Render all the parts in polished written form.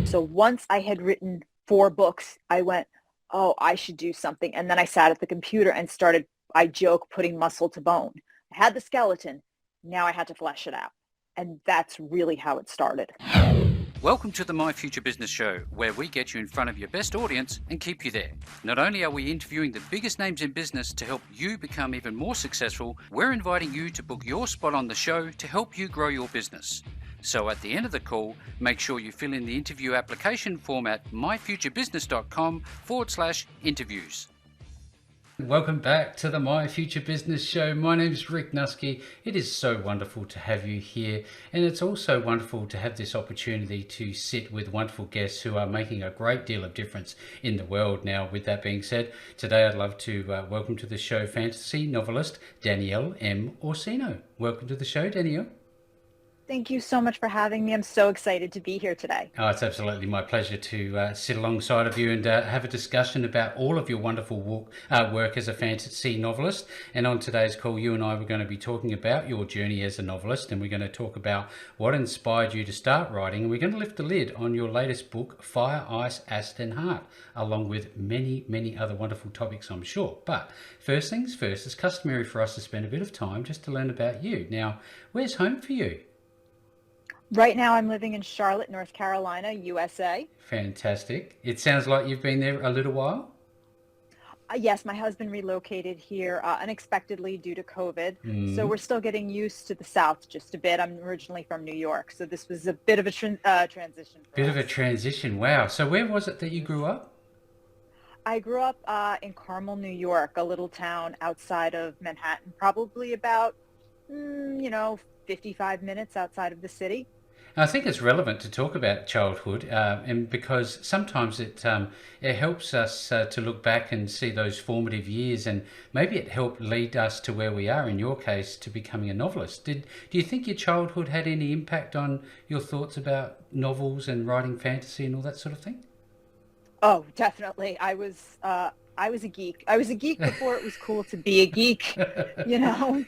So once I had written 4 books, I went, oh, I should do something. And then I sat at the computer and started, I joke, putting muscle to bone. I had the skeleton. Now I had to flesh it out. And that's really how it started. Welcome to the My Future Business Show, where we get you in front of your best audience and keep you there. Not only are we interviewing the biggest names in business to help you become even more successful, we're inviting you to book your spot on the show to help you grow your business. So at the end of the call, make sure you fill in the interview application form at myfuturebusiness.com/interviews. Welcome back to the My Future Business Show. My name is Rick Nuske. It is so wonderful to have you here, and it's also wonderful to have this opportunity to sit with wonderful guests who are making a great deal of difference in the world. Now, with that being said, today I'd love to welcome to the show fantasy novelist Danielle M Orsino. Welcome to the show, Danielle. Thank you so much for having me. I'm so excited to be here today. Oh, it's absolutely my pleasure to sit alongside of you and have a discussion about all of your wonderful work as a fantasy novelist. And on today's call, you and I were going to be talking about your journey as a novelist, and we're going to talk about what inspired you to start writing. And we're going to lift the lid on your latest book, Fire, Ice, Acid and Heart, along with many, many other wonderful topics, I'm sure. But first things first, it's customary for us to spend a bit of time just to learn about you. Now, where's home for you? Right now I'm living in Charlotte, North Carolina, USA. Fantastic. It sounds like you've been there a little while. Yes, my husband relocated here unexpectedly due to COVID. So we're still getting used to the South just a bit. I'm originally from New York, so this was a bit of a transition for Bit us. of a transition. Wow. So where was it that you grew up? I grew up in Carmel, New York, a little town outside of Manhattan, probably about, 55 minutes outside of the city. I think it's relevant to talk about childhood, and because sometimes it helps us to look back and see those formative years, and maybe it helped lead us to where we are. In your case, to becoming a novelist. Do you think your childhood had any impact on your thoughts about novels and writing fantasy and all that sort of thing? Oh, definitely. I was a geek. I was a geek before it was cool to be a geek, you know.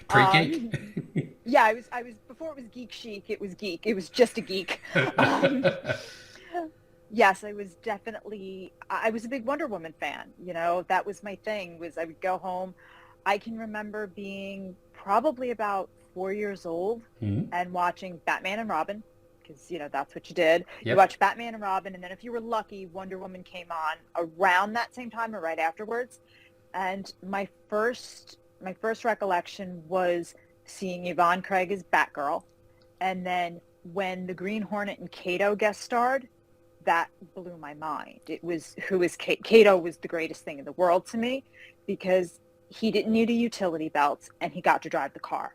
Pre-geek. Yeah, I was before it was geek chic. It was geek. It was just a geek. Um, yes, I was definitely. I was a big Wonder Woman fan. You know, that was my thing. Was I would go home. I can remember being probably about 4 years old and watching Batman and Robin, because that's what you did. Yep. You watched Batman and Robin, and then if you were lucky, Wonder Woman came on around that same time or right afterwards. And my first recollection was seeing Yvonne Craig as Batgirl, and then when the Green Hornet and Kato guest starred, that blew my mind. It was Kato was the greatest thing in the world to me, because he didn't need a utility belt and he got to drive the car.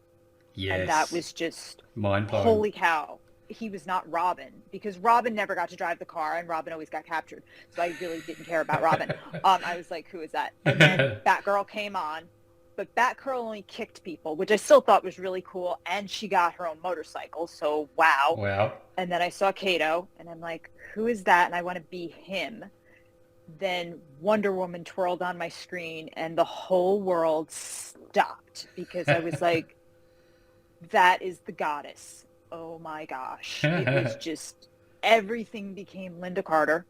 Yes. And that was just mind-blowing. Holy cow. He was not Robin, because Robin never got to drive the car and Robin always got captured. So I really didn't care about Robin. I was like, who is that? And then Batgirl came on, but Batgirl only kicked people, which I still thought was really cool. And she got her own motorcycle. So wow. Wow. And then I saw Kato and I'm like, who is that? And I want to be him. Then Wonder Woman twirled on my screen and the whole world stopped, because I was like, that is the goddess. Oh my gosh. It was just, everything became Linda Carter.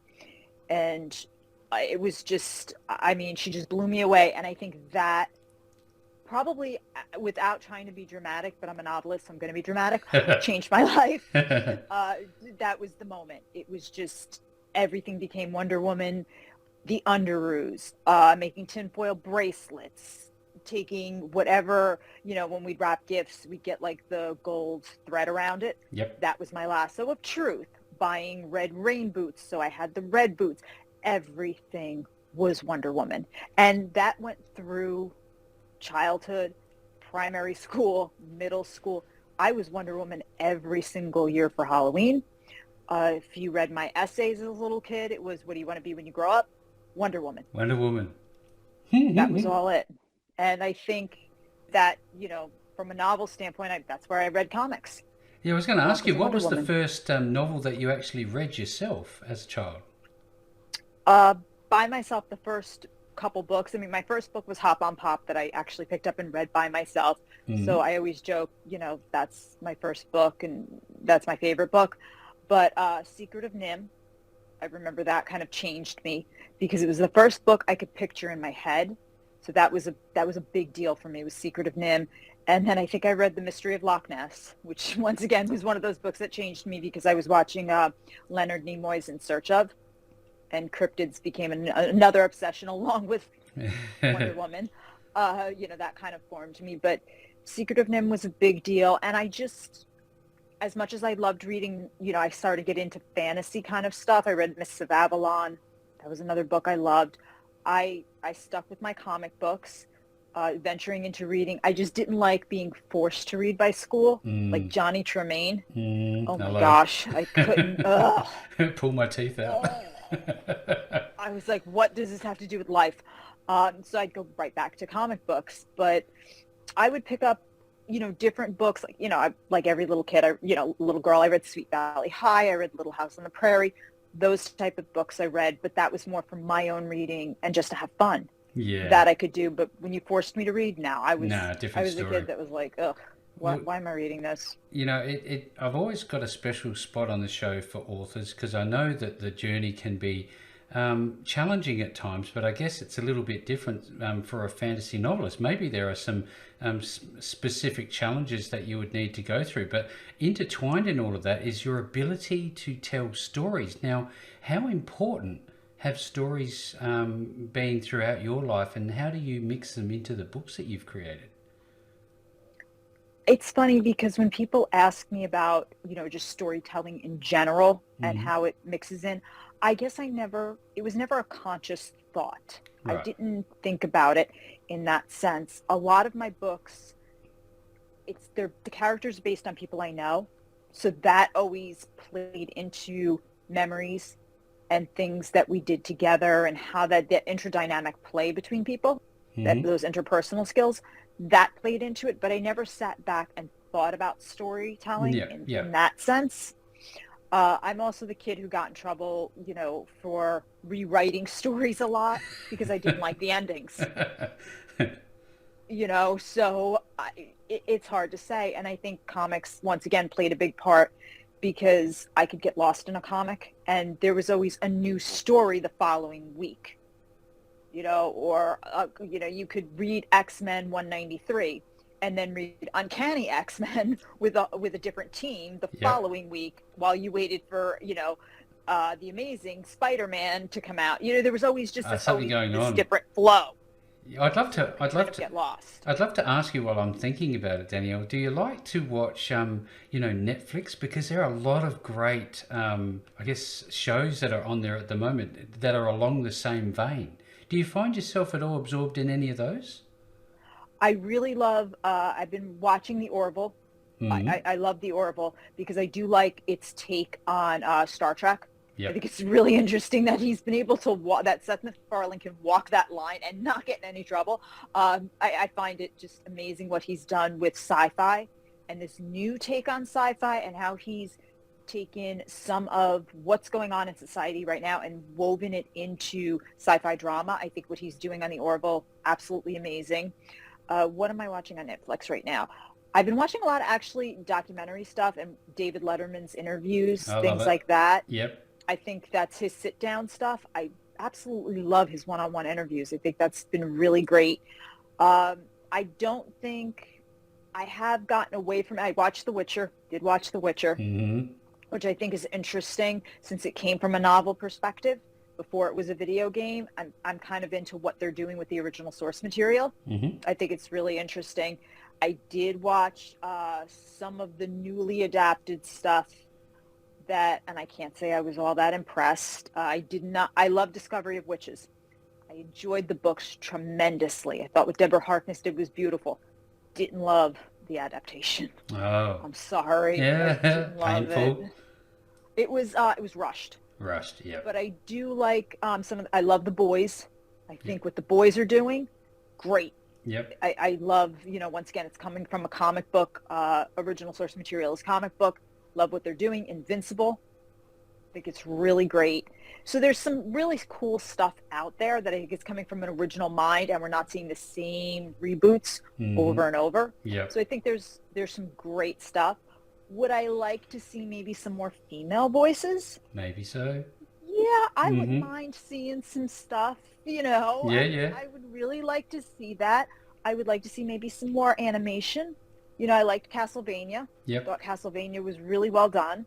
And it was just, she just blew me away. And I think that probably, without trying to be dramatic, but I'm a novelist, so I'm going to be dramatic, changed my life. That was the moment. It was just, everything became Wonder Woman, the underoos, making tinfoil bracelets, taking whatever, when we'd wrap gifts, we'd get like the gold thread around it. Yep. That was my lasso of truth. Buying red rain boots, so I had the red boots. Everything was Wonder Woman. And that went through childhood, primary school, middle school. I was Wonder Woman every single year for Halloween. If you read my essays as a little kid, it was, what do you want to be when you grow up? Wonder Woman. Wonder Woman. That was all it. And I think that, from a novel standpoint, that's where I read comics. Yeah, I was going to ask you, what was Wonder the Woman. first novel that you actually read yourself as a child? By myself, the first couple books. My first book was Hop on Pop, that I actually picked up and read by myself. So I always joke, that's my first book and that's my favorite book. But Secret of Nim, I remember that kind of changed me because it was the first book I could picture in my head. So that was a big deal for me, was Secret of Nim. And then I think I read The Mystery of Loch Ness, which once again was one of those books that changed me because I was watching Leonard Nimoy's In Search Of, and cryptids became another obsession along with Wonder Woman. That kind of formed me. But Secret of Nim was a big deal. And I just, as much as I loved reading, I started to get into fantasy kind of stuff. I read Mists of Avalon. That was another book I loved. I stuck with my comic books, venturing into reading. I just didn't like being forced to read by school, like Johnny Tremaine. Oh my gosh, I couldn't. Pull my teeth out. I was like, what does this have to do with life? So I'd go right back to comic books, but I would pick up, different books. Like every little kid, little girl, I read Sweet Valley High. I read Little House on the Prairie. Those type of books I read, but that was more for my own reading and just to have fun. Yeah. That I could do. But when you forced me to read now, I was different a kid that was like, ugh, why am I reading this? I've always got a special spot on the show for authors because I know that the journey can be challenging at times, but I guess it's a little bit different for a fantasy novelist. Maybe there are some specific challenges that you would need to go through, but intertwined in all of that is your ability to tell stories. Now, how important have stories been throughout your life, and how do you mix them into the books that you've created? It's funny because when people ask me about, just storytelling in general and how it mixes in, I guess it was never a conscious thought. Right. I didn't think about it in that sense. A lot of my books, the characters are based on people I know. So that always played into memories and things that we did together and how that interdynamic play between people, that those interpersonal skills, that played into it. But I never sat back and thought about storytelling in that sense. I'm also the kid who got in trouble, for rewriting stories a lot because I didn't like the endings. So it's hard to say. And I think comics, once again, played a big part because I could get lost in a comic and there was always a new story the following week, or, you could read X-Men 193 and then read Uncanny X-Men with a different team the following week while you waited for, the Amazing Spider-Man to come out. There was always just this different flow. I'd love to get lost. I'd love to ask you while I'm thinking about it, Danielle, do you like to watch, Netflix? Because there are a lot of great, shows that are on there at the moment that are along the same vein. Do you find yourself at all absorbed in any of those? I really love, I've been watching The Orville. I love The Orville because I do like its take on Star Trek. Yep. I think it's really interesting that he's been able to that Seth MacFarlane can walk that line and not get in any trouble. I find it just amazing what he's done with sci-fi and this new take on sci-fi and how he's taken some of what's going on in society right now and woven it into sci-fi drama. I think what he's doing on The Orville, absolutely amazing. What am I watching on Netflix right now? I've been watching a lot of actually documentary stuff and David Letterman's interviews, things like that. Yep. I think that's his sit-down stuff. I absolutely love his one-on-one interviews. I think that's been really great. I don't think I have gotten away from it. I watched The Witcher, which I think is interesting since it came from a novel perspective before it was a video game. I'm kind of into what they're doing with the original source material. I think it's really interesting. I did watch some of the newly adapted stuff and I can't say I was all that impressed. I love Discovery of Witches. I enjoyed the books tremendously. I thought what Deborah Harkness did was beautiful. Didn't love the adaptation. Oh. I'm sorry. Yeah, I didn't love painful. It was rushed. Rushed, yeah. But I do like I love The Boys. I think what The Boys are doing, great. Yep. I love, once again, it's coming from a comic book, original source material is comic book. Love what they're doing. Invincible. I think it's really great. So there's some really cool stuff out there that I think is coming from an original mind, and we're not seeing the same reboots over and over. Yeah. So I think there's some great stuff. Would I like to see maybe some more female voices? Maybe so. Yeah, I wouldn't Mm-hmm. mind seeing some stuff, you know. Yeah, yeah. I would really like to see that. I would like to see maybe some more animation. You know, I liked Castlevania. Yep. Thought Castlevania was really well done.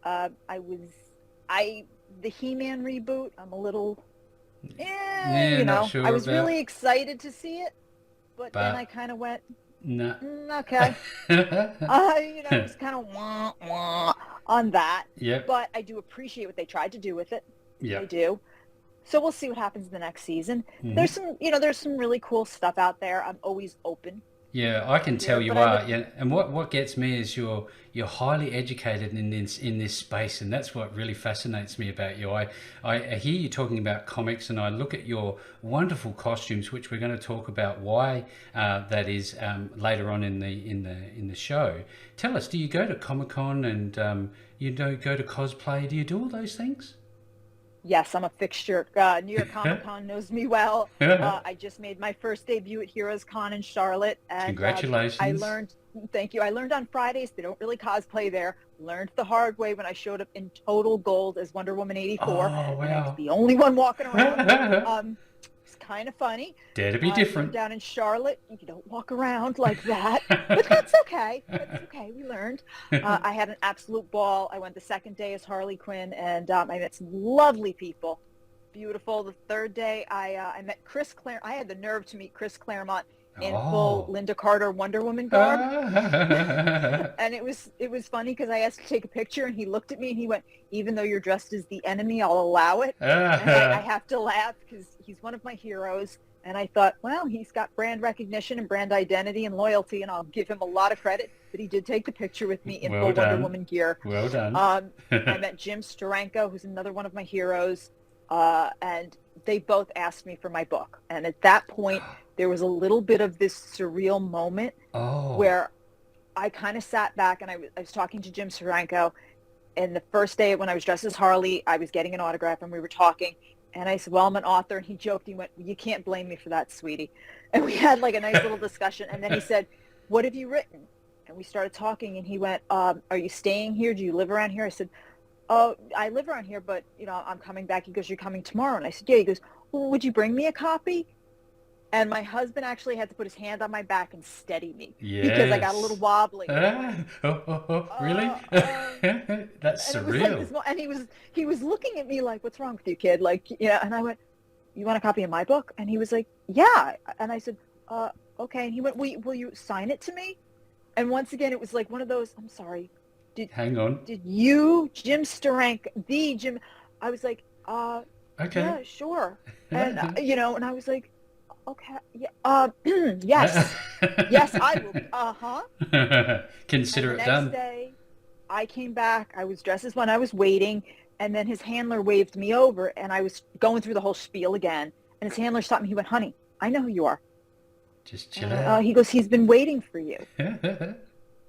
I was I the He-Man reboot, I'm a little Yeah, you not know, I sure was about, really excited to see it, but then I but kind of went, no. okay. You know, it was kind of wah wah on that, Yep. but I do appreciate what they tried to do with it. I Yep. do. So we'll see what happens in the next season. Mm-hmm. There's some, you know, there's some really cool stuff out there. I'm always open Yeah, I can to hear tell it, but you I would, are. Yeah, and what gets me is you're highly educated in this space, and that's what really fascinates me about you. I hear you talking about comics, and I look at your wonderful costumes, which we're going to talk about why that is later on in the show. Tell us, do you go to Comic Con and you know go to cosplay? Do you do all those things? yes, I'm a fixture. New York Comic Con knows me well. I just made my first debut at Heroes Con in Charlotte, and I Congratulations! learned. Thank you. I learned on Fridays they don't really cosplay there. Learned the hard way when I showed up in total gold as Wonder Woman 84, Oh and I was wow! the only one walking around. It's kind of funny. Dare to be You know, different. down in Charlotte, you don't walk around like that, but that's okay. That's okay. We learned. I had an absolute ball. I went the second day as Harley Quinn, and I met some lovely people. Beautiful. The third day, I met Chris Claremont. I had the nerve to meet Chris Claremont in full Oh. Linda Carter Wonder Woman garb. Ah. And it was funny because I asked to take a picture and he looked at me and he went, even though you're dressed as the enemy, I'll allow it. And I have to laugh because he's one of my heroes. And I thought, well, he's got brand recognition and brand identity and loyalty, and I'll give him a lot of credit. But he did take the picture with me in Well full Wonder done. Woman gear. Well done. I met Jim Steranko, who's another one of my heroes, and they both asked me for my book. And at that point, there was a little bit of this surreal moment Oh. where I kind of sat back and I was talking to Jim Steranko. And the first day when I was dressed as Harley, I was getting an autograph and we were talking. And I said, well, I'm an author. And he joked. He went, you can't blame me for that, sweetie. And we had like a nice little discussion. And then he said, what have you written? And we started talking. And he went, are you staying here? Do you live around here? I said, oh, I live around here, but, you know, I'm coming back. He goes, you're coming tomorrow. And I said, yeah. He goes, well, would you bring me a copy? And my husband actually had to put his hand on my back and steady me because I got a little Yes. wobbly. Really? That's And it was like surreal. this, and he was looking at me like, what's wrong with you, kid? Like, you know, and I went, you want a copy of my book? And he was like, yeah. And I said, okay. And he went, will you sign it to me? And once again, it was like one of those, I'm sorry, Hang on. did you, Jim Sterank, the Jim, I was like, Okay. yeah, sure. And, you know, and I was like, okay, yeah, yes, yes, I will, uh-huh. And Consider the it next done. day, I came back. I was dressed as when I was waiting, and then his handler waved me over, and I was going through the whole spiel again. And his handler stopped me. He went, "Honey, I know who you are." Just And chill out. he goes, "He's been waiting for you."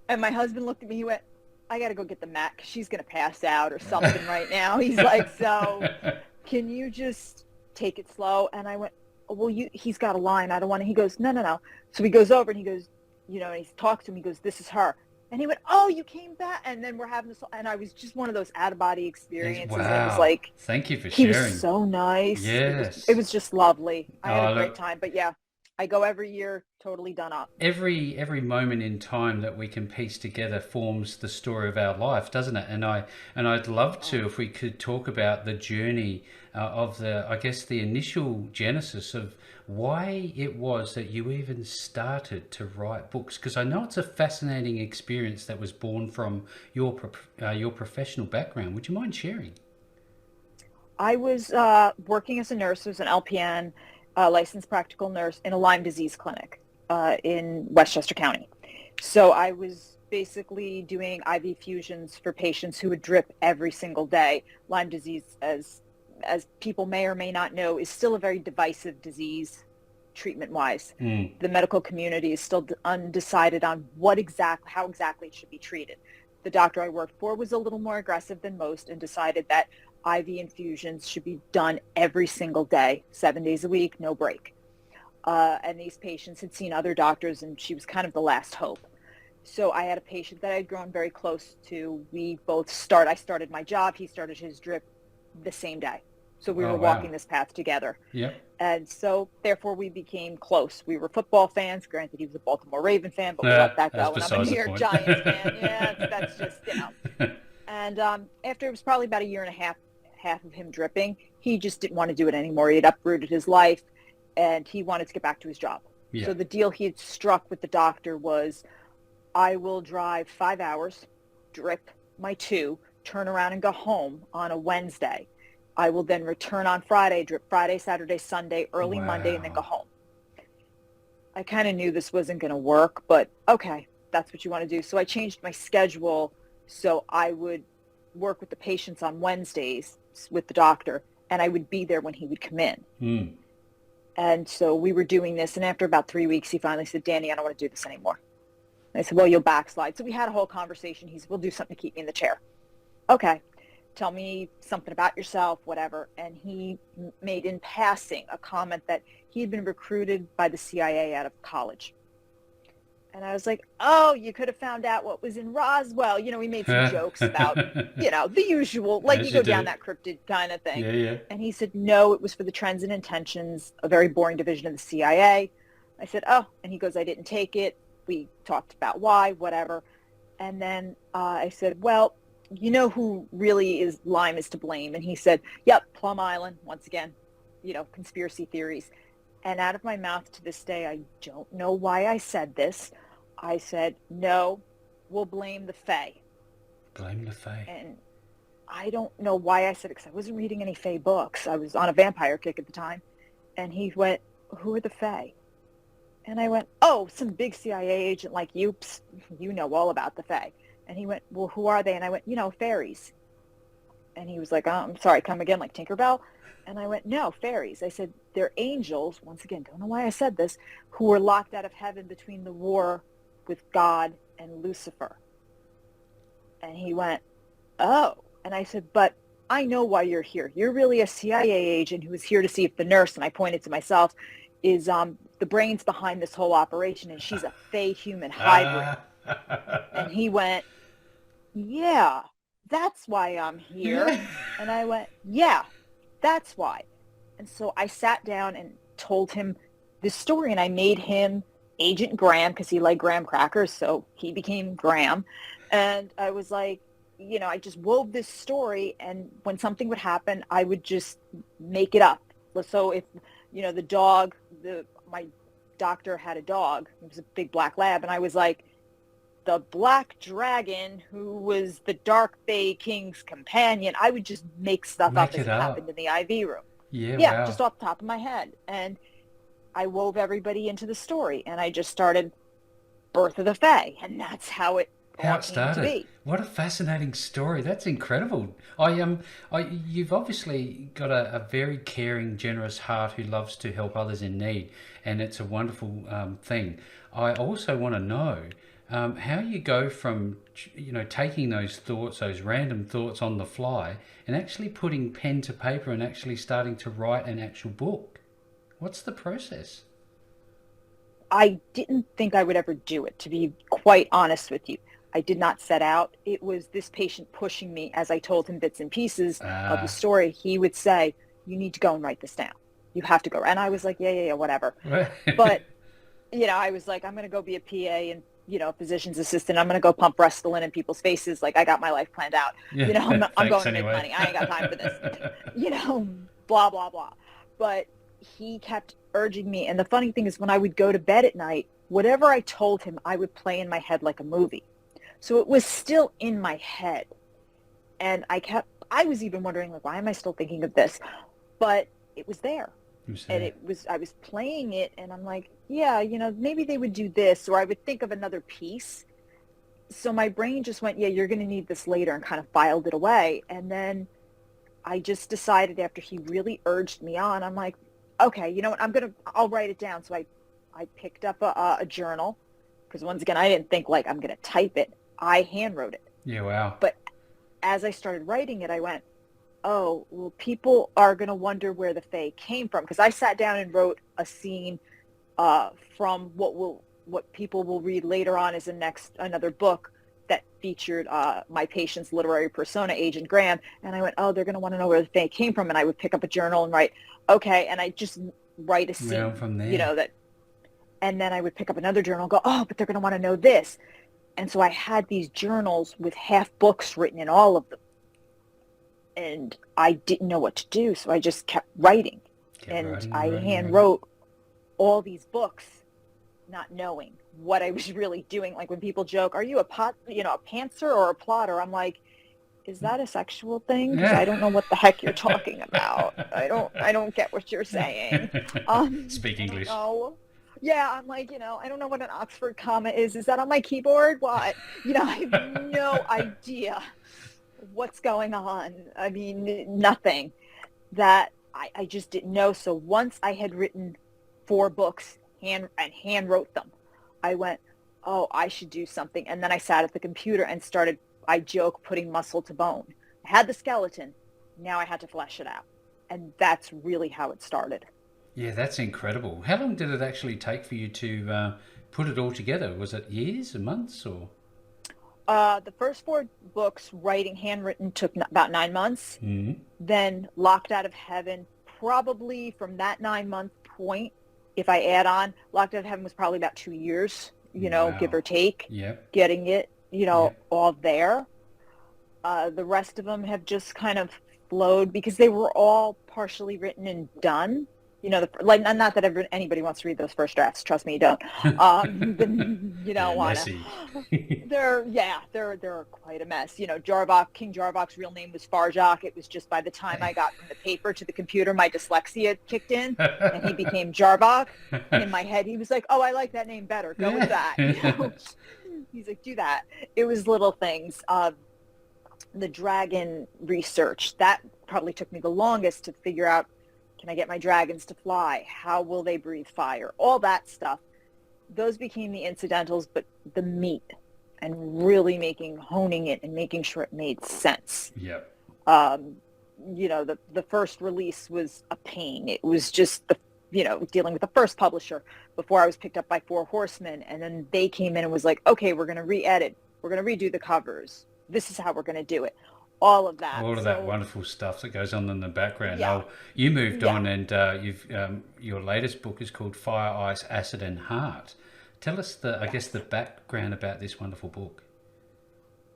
And my husband looked at me. He went, "I got to go get the Mac. 'Cause she's gonna pass out or something right now." He's like, "So, can you just take it slow?" And I went, oh, "Well, he's got a line. I don't want to." He goes, "No, no, no." So he goes over and he goes, you know, and he talks to him. He goes, "This is her." And he went, "Oh, you came back." And then we're having this, and I was just one of those out of body experiences. And it was Wow. like, Thank you for he was sharing. so nice. It Yes. was just lovely. I had Oh, a great look, time. But yeah, I go every year, totally done up. every moment in time that we can piece together forms the story of our life, doesn't it? And I'd love Oh, to, if we could talk about the journey of the, I guess, the initial genesis of why it was that you even started to write books, because I know it's a fascinating experience that was born from your professional background. Would you mind sharing? I was working as a nurse, as an LPN, licensed practical nurse in a Lyme disease clinic in Westchester County. So I was basically doing IV fusions for patients who would drip every single day. Lyme disease, as people may or may not know, is still a very divisive disease treatment-wise. Mm. The medical community is still undecided on how exactly it should be treated. The doctor I worked for was a little more aggressive than most and decided that IV infusions should be done every single day, 7 days a week, no break. And these patients had seen other doctors, and she was kind of the last hope. So I had a patient that I'd grown very close to. I started my job. He started his drip the same day. So we Oh, were wow. walking this path together. Yep. And so therefore we became close. We were football fans. Granted, he was a Baltimore Raven fan, but we'll let that That's go. And I'm a besides New the York point. Giants fan. Yeah, that's just, And after it was probably about a year and a half of him dripping, he just didn't want to do it anymore. He had uprooted his life and he wanted to get back to his job. Yeah. So the deal he had struck with the doctor was, I will drive 5 hours, drip my 2, turn around and go home on a Wednesday. I will then return on Friday, drip Friday, Saturday, Sunday, early Monday, and then go Wow. home. I kind of knew this wasn't going to work, but okay, that's what you want to do. So I changed my schedule so I would work with the patients on Wednesdays with the doctor, and I would be there when he would come in. Mm. And so we were doing this, and after about 3 weeks, he finally said, Danny, I don't want to do this anymore. And I said, well, you'll backslide. So we had a whole conversation. He said, we'll do something to keep me in the chair. Okay, tell me something about yourself, whatever. And he made in passing a comment that he had been recruited by the CIA out of college. And I was like, oh, you could have found out what was in Roswell. We made some jokes about, the usual, like As you you go down do. that cryptid kind of thing. Yeah, yeah. And he said, no, it was for the Trends and Intentions, a very boring division of the CIA. I said, oh, and he goes, I didn't take it. We talked about why, whatever. And then I said, well, you know who really is Lyme is to blame? And he said, yep, Plum Island, once again, conspiracy theories. And out of my mouth to this day, I don't know why I said this. I said, no, we'll blame the Fae. Blame the Fae. And I don't know why I said it, because I wasn't reading any Fae books. I was on a vampire kick at the time. And he went, who are the Fae? And I went, oh, some big CIA agent like you. Psst, you know all about the Fae. And he went, well, who are they? And I went, fairies. And he was like, oh, I'm sorry, come again, like Tinkerbell? And I went, no, fairies. I said, they're angels, once again, don't know why I said this, who were locked out of heaven between the war with God and Lucifer. And he went, oh. And I said, but I know why you're here. You're really a CIA agent who was here to see if the nurse, and I pointed to myself, is the brains behind this whole operation, and she's a Fae-human hybrid. And he went, yeah, that's why I'm here. And I went, yeah, that's why. And so I sat down and told him this story, and I made him Agent Graham, because he liked graham crackers, so he became Graham. And I was like, I just wove this story, and when something would happen, I would just make it up. So if, the dog, my doctor had a dog, it was a big black lab, and I was like, the black dragon who was the Dark Fae King's companion. I would just make stuff up as it happened in the IV room. Yeah, wow. Just off the top of my head. And I wove everybody into the story, and I just started Birth of the Fae, and that's how it How came it to started. be. What a fascinating story. That's incredible. You've obviously got a very caring, generous heart who loves to help others in need, and it's a wonderful thing. I also want to know how you go from, taking those thoughts, those random thoughts on the fly, and actually putting pen to paper and actually starting to write an actual book. What's the process? I didn't think I would ever do it, to be quite honest with you. I did not set out. It was this patient pushing me as I told him bits and pieces of the story. He would say, you need to go and write this down. You have to go. And I was like, yeah, whatever. But, I was like, I'm going to go be a PA and, a physician's assistant. I'm going to go pump Restylane in people's faces. Like, I got my life planned out. I'm going to make money. I ain't got time for this. Blah, blah, blah. But he kept urging me. And the funny thing is, when I would go to bed at night, whatever I told him, I would play in my head like a movie. So it was still in my head. And I was even wondering, like, why am I still thinking of this? But it was there. And I was playing it, and I'm like, yeah, maybe they would do this, or I would think of another piece. So my brain just went, yeah, you're going to need this later, and kind of filed it away. And then I just decided, after he really urged me on, I'm like, okay, you know what, I'll write it down. So I picked up a journal, because once again, I didn't think like I'm going to type it. I hand wrote it. Yeah, wow. But as I started writing it, I went, oh, well, people are going to wonder where the Fae came from. Because I sat down and wrote a scene from what will what people will read later on is another book that featured my patient's literary persona, Agent Graham. And I went, oh, they're going to want to know where the Fae came from. And I would pick up a journal and write, okay. And I just write a scene, Well, from there. that, and then I would pick up another journal and go, oh, but they're going to want to know this. And so I had these journals with half books written in all of them. And I didn't know what to do. So I just kept writing. I hand wrote all these books, not knowing what I was really doing. Like when people joke, are you a pantser or a plotter? I'm like, is that a sexual thing? Because I don't know what the heck you're talking about. I don't get what you're saying. Speak English. Oh, yeah. I'm like, I don't know what an Oxford comma is. Is that on my keyboard? What? I have no idea what's going on. I mean, nothing. That I just didn't know. So once I had written 4 books hand wrote them, I went, oh, I should do something. And then I sat at the computer and started, I joke, putting muscle to bone. I had the skeleton. Now I had to flesh it out. And that's really how it started. Yeah, that's incredible. How long did it actually take for you to put it all together? Was it years or months or? The first 4 books, writing handwritten, took about 9 months. Mm-hmm. Then Locked Out of Heaven, probably from that 9-month point, if I add on, Locked Out of Heaven was probably about 2 years, Wow. give or take, Yep. getting it, Yep. all there. The rest of them have just kind of flowed because they were all partially written and done. Not that anybody wants to read those first drafts. Trust me, you don't. You don't want to. They're quite a mess. King Jarvok's real name was Farjok. It was just by the time I got from the paper to the computer, my dyslexia kicked in, and he became Jarvok. And in my head, he was like, "Oh, I like that name better. Go with that." He's like, "Do that." It was little things. The dragon research that probably took me the longest to figure out. Can I get my dragons to fly? How will they breathe fire? All that stuff. Those became the incidentals, but the meat and really honing it and making sure it made sense. Yep. The first release was a pain. It was just dealing with the first publisher before I was picked up by 4 Horsemen. And then they came in and was like, okay, we're going to re-edit. We're going to redo the covers. This is how we're going to do it. All of that. That wonderful stuff that goes on in the background. Yeah. Now, you moved on, and you've your latest book is called Fire, Ice, Acid, and Heart. Tell us the background about this wonderful book.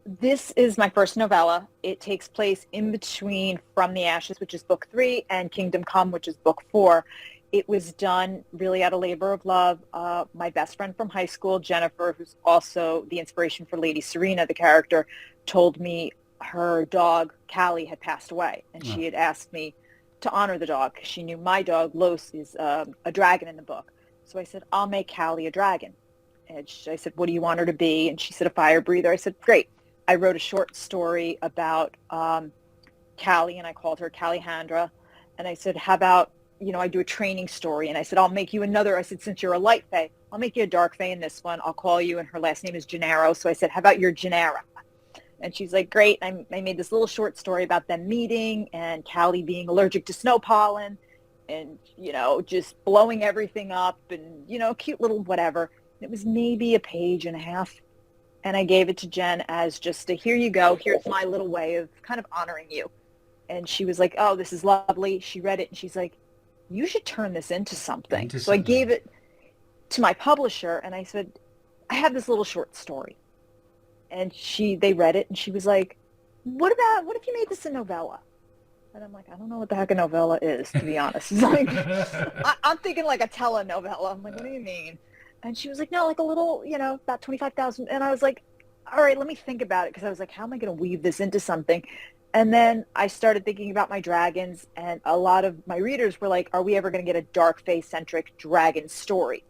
This is my first novella. It takes place in between From the Ashes, which is book 3, and Kingdom Come, which is book 4. It was done really out of labor of love. My best friend from high school, Jennifer, who's also the inspiration for Lady Serena, the character, told me her dog, Callie, had passed away. And she had asked me to honor the dog because she knew my dog, Los, is a dragon in the book. So I said, I'll make Callie a dragon. And I said, what do you want her to be? And she said, a fire breather. I said, great. I wrote a short story about Callie, and I called her Callihandra. And I said, how about, I do a training story. And I said, I'll make you another. I said, since you're a light fae, I'll make you a dark fae in this one. I'll call you, and her last name is Gennaro. So I said, how about your Gennara? And she's like, great. I made this little short story about them meeting and Callie being allergic to snow pollen and, just blowing everything up and, cute little whatever. It was maybe a page and a half. And I gave it to Jen as just here you go. Here's my little way of kind of honoring you. And she was like, oh, this is lovely. She read it and she's like, you should turn this into something. So I gave it to my publisher and I said, I have this little short story. And they read it and she was like, what if you made this a novella? And I'm like, I don't know what the heck a novella is, to be honest. It's like, I'm thinking like a telenovela. I'm like, what do you mean? And she was like, no, like a little, about 25,000. And I was like, all right, let me think about it. Because I was like, how am I going to weave this into something? And then I started thinking about my dragons. And a lot of my readers were like, are we ever going to get a dark fae-centric dragon story?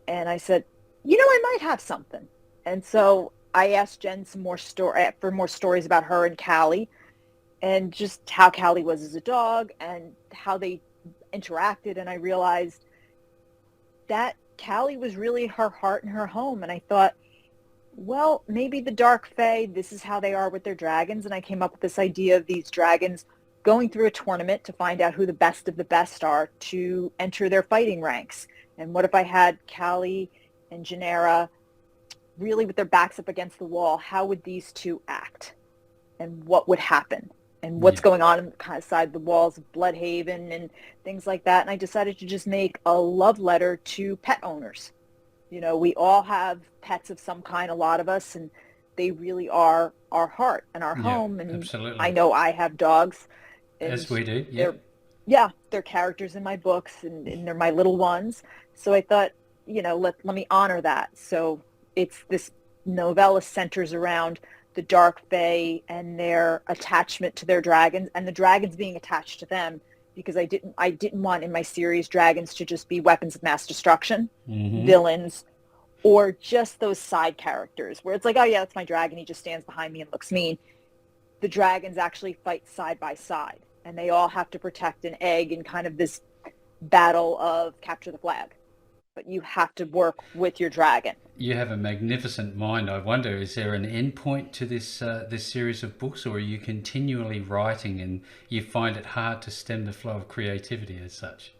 And I said, I might have something. And so I asked Jen for more stories about her and Callie and just how Callie was as a dog and how they interacted. And I realized that Callie was really her heart and her home. And I thought, well, maybe the dark fae, this is how they are with their dragons. And I came up with this idea of these dragons going through a tournament to find out who the best of the best are to enter their fighting ranks. And what if I had Callie and Janera, really with their backs up against the wall, how would these two act? And what would happen? And what's Yeah. going on inside the walls of Bloodhaven and things like that. And I decided to just make a love letter to pet owners. You know, we all have pets of some kind, a lot of us, and they really are our heart and our Yeah, home. And I absolutely. know I have dogs, As and we do. Yeah. they're, they're characters in my books, and they're my little ones. So I thought, let me honor that. So it's this novella centers around the dark fae and their attachment to their dragons, and the dragons being attached to them, because I didn't want in my series dragons to just be weapons of mass destruction, Mm-hmm. villains, or just those side characters where it's like, oh yeah, that's my dragon, he just stands behind me and looks mean. The dragons actually fight side by side, and they all have to protect an egg in kind of this battle of capture the flag. But you have to work with your dragon. You have a magnificent mind. I wonder, is there an end point to this series of books, or are you continually writing and you find it hard to stem the flow of creativity as such?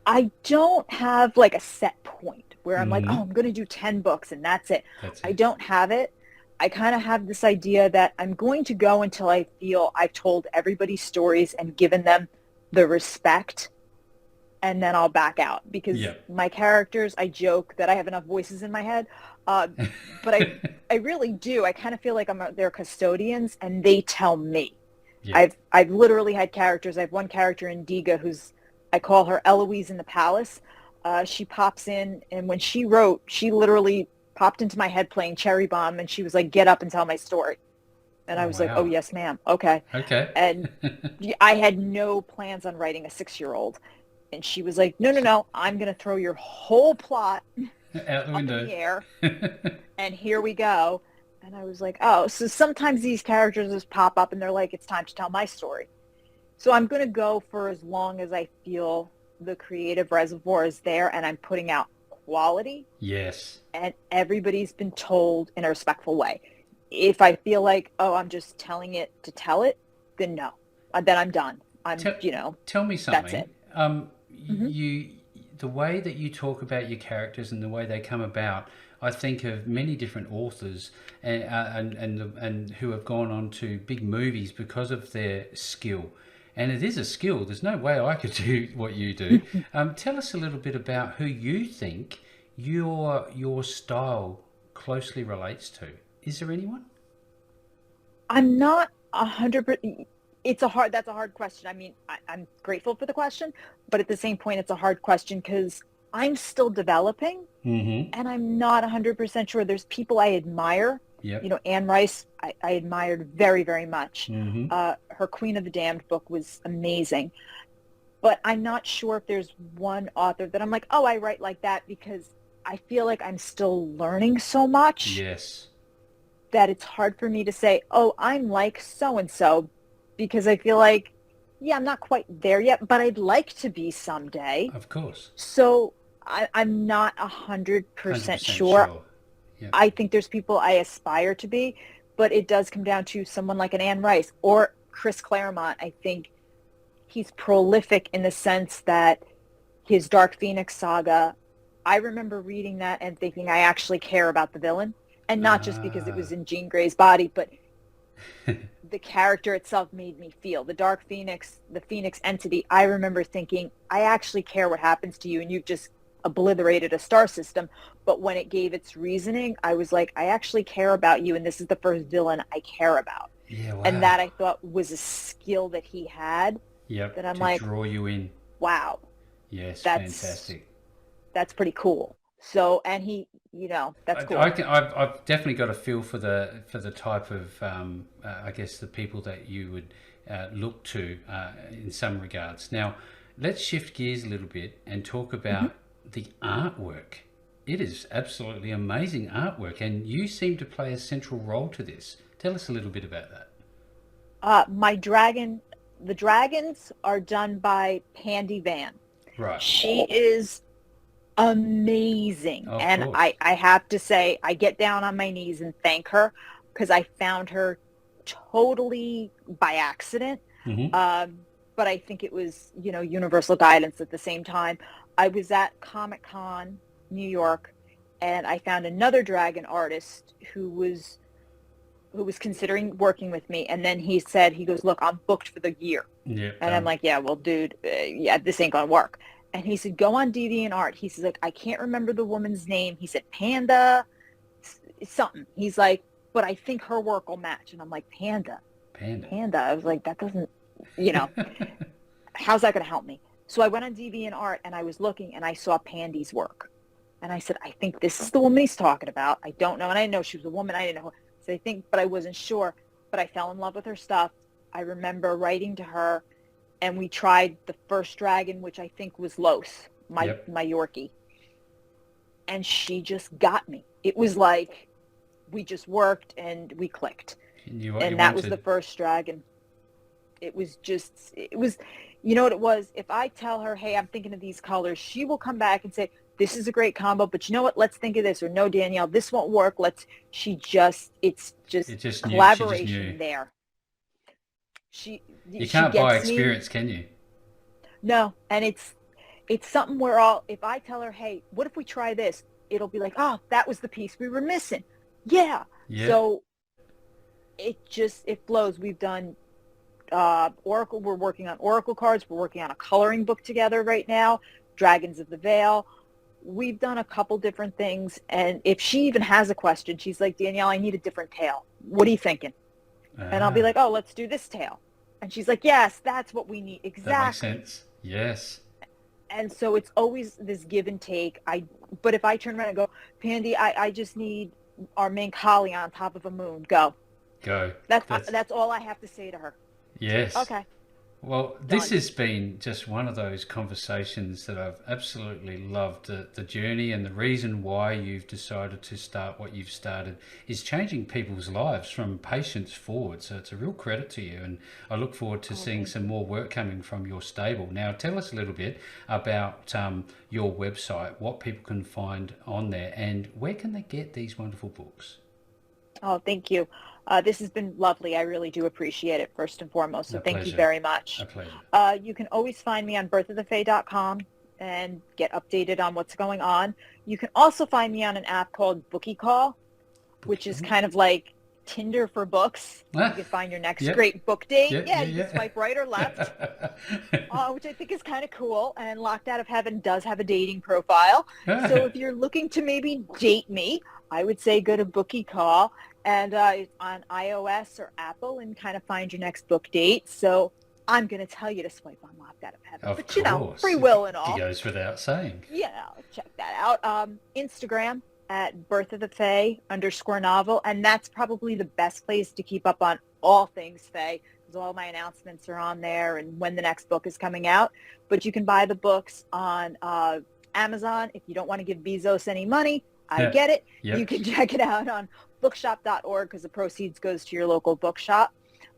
I don't have like a set point where I'm like, oh, Mm-hmm. I'm going to do 10 books and that's it. That's I it. don't have it. I kind of have this idea that I'm going to go until I feel I've told everybody's stories and given them the respect, and then I'll back out, because Yeah. my characters, I joke that I have enough voices in my head, uh, but I really do. I kind of feel like I'm their custodians, and they tell me. Yeah. I've literally had characters. I have one character in Diga who's, I call her Eloise in the Palace. She pops in, and when she wrote, she literally popped into my head playing Cherry Bomb, and she was like, "Get up and tell my story." And I Oh, was like, "Oh wow. yes, ma'am. Okay." Okay. And I had no plans on writing a 6-year-old, and she was like, "No, no, no. I'm going to throw your whole plot Out the up in window. the air, and here we go." And I was like, "Oh, so sometimes these characters just pop up, and they're like, it's time to tell my story." So I'm going to go for as long as I feel the creative reservoir is there and I'm putting out quality, Yes. and everybody's been told in a respectful way. If I feel like, oh, I'm just telling it to tell it, then no. Then I'm done. Tell, tell me That's something. it. Hmm. The way that you talk about your characters and the way they come about, I think of many different authors and who have gone on to big movies because of their skill. And it is a skill. There's no way I could do what you do. Tell us a little bit about who you think your style closely relates to. Is there anyone? I'm not 100%. That's a hard question. I mean, I'm grateful for the question, but at the same point, it's a hard question because I'm still developing, Mm-hmm. and I'm not 100% sure. There's people I admire. Yep. Anne Rice, I admired very, very much. Mm-hmm. Her Queen of the Damned book was amazing. But I'm not sure if there's one author that I'm like, oh, I write like that, because I feel like I'm still learning so much Yes. that it's hard for me to say, oh, I'm like so-and-so, because I feel like, yeah, I'm not quite there yet, but I'd like to be someday. Of course. So I'm not 100% 100% sure. sure. Yep. I think there's people I aspire to be, but it does come down to someone like an Anne Rice or Chris Claremont. I think he's prolific in the sense that his Dark Phoenix saga, I remember reading that and thinking I actually care about the villain. And not just because it was Ah. in Jean Grey's body, but the character itself made me feel. The Dark Phoenix, the Phoenix entity, I remember thinking, I actually care what happens to you, and you've just obliterated a star system. But when it gave its reasoning, I was like, I actually care about you, and this is the first villain I care about. Yeah, And that wow. I thought was a skill that he had, that Yep, I'm to like, draw you in. wow, Yes, that's fantastic. that's pretty cool. So, and he, that's cool. I've definitely got a feel for the type of I guess the people that you would look to in some regards. Now, let's shift gears a little bit and talk Hmm. about the artwork. It is absolutely amazing artwork, and you seem to play a central role to this. Tell us a little bit about that. My dragon, the dragons are done by Pandy Van. Right. She is amazing. Of And course. I have to say, I get down on my knees and thank her, because I found her totally by accident. Hmm. Um, but I think it was, universal guidance at the same time. I was at Comic-Con, New York, and I found another dragon artist who was considering working with me. And then he goes, look, I'm booked for the year. Yeah. And I'm like, yeah, well, dude, yeah, this ain't gonna work. And he said, go on DeviantArt. He says, like, I can't remember the woman's name. He said, Panda, something. He's like, but I think her work will match. And I'm like, Panda. I was like, that doesn't, how's that gonna help me? So I went on DeviantArt and I was looking and I saw Pandy's work. And I said, I think this is the woman he's talking about. I don't know. And I didn't know she was a woman. I didn't know. So I think, but I wasn't sure. But I fell in love with her stuff. I remember writing to her, and we tried the first dragon, which I think was Loch, my Yorkie. And she just got me. It was like we just worked and we clicked. And that was the first dragon. It was, you know what it was? If I tell her, hey, I'm thinking of these colors, she will come back and say, this is a great combo, but you know what? Let's think of this. Or no, Danielle, this won't work. It's just collaboration there. You can't buy experience, can you? No. And it's something where if I tell her, hey, what if we try this? It'll be like, oh, that was the piece we were missing. Yeah. So it flows. We've done Oracle. We're working on Oracle cards. We're working on a coloring book together right now. Dragons of the Veil. We've done a couple different things, and if she even has a question, she's like, Danielle, I need a different tail. What are you thinking? And I'll be like, oh, let's do this tail. And she's like, yes, that's what we need. Exactly. That makes sense. Yes. And so it's always this give and take. But if I turn around and go, Pandy, I just need our main collie on top of a moon. Go. That's all I have to say to her. Yes. Okay. Well, this has been just one of those conversations that I've absolutely loved. The journey and the reason why you've decided to start what you've started is changing people's lives from patients forward. So it's a real credit to you. And I look forward to seeing some more work coming from your stable. Now, tell us a little bit about your website, what people can find on there, and where can they get these wonderful books? Oh, thank you. This has been lovely. I really do appreciate it, first and foremost. So thank you very much. A pleasure. You can always find me on birthofthefae.com and get updated on what's going on. You can also find me on an app called Bookie Call, which is kind of like Tinder for books. You can find your next great book date. You can swipe right or left, which I think is kind of cool. And Locked Out of Heaven does have a dating profile. So if you're looking to maybe date me, I would say go to Bookie Call. And it's on iOS or Apple, and kind of find your next book date. So I'm going to tell you to swipe on Locked Out of Heaven. Of course. Free will and all. It goes without saying. Yeah, check that out. Instagram at Birth of the Fae _novel. And that's probably the best place to keep up on all things Fae, because all my announcements are on there and when the next book is coming out. But you can buy the books on Amazon. If you don't want to give Bezos any money, I get it. You can check it out on bookshop.org, because the proceeds goes to your local bookshop.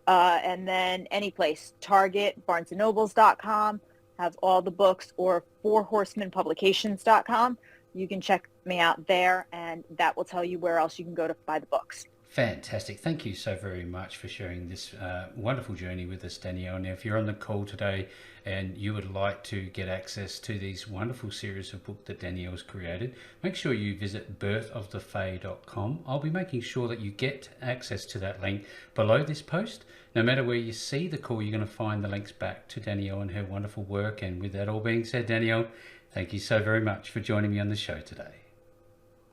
And then any place, Target, barnesandnobles.com, have all the books, or fourhorsemenpublications.com. You can check me out there, and that will tell you where else you can go to buy the books. Fantastic. Thank you so very much for sharing this wonderful journey with us, Danielle. Now, if you're on the call today and you would like to get access to these wonderful series of books that Danielle's created, make sure you visit birthofthefae.com. I'll be making sure that you get access to that link below this post. No matter where you see the call, you're going to find the links back to Danielle and her wonderful work. And with that all being said, Danielle, thank you so very much for joining me on the show today.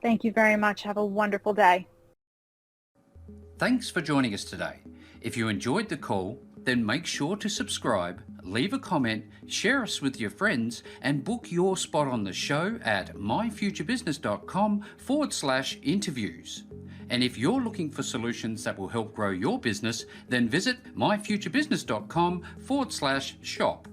Thank you very much. Have a wonderful day. Thanks for joining us today. If you enjoyed the call, then make sure to subscribe, leave a comment, share us with your friends, and book your spot on the show at myfuturebusiness.com/interviews. And if you're looking for solutions that will help grow your business, then visit myfuturebusiness.com/shop.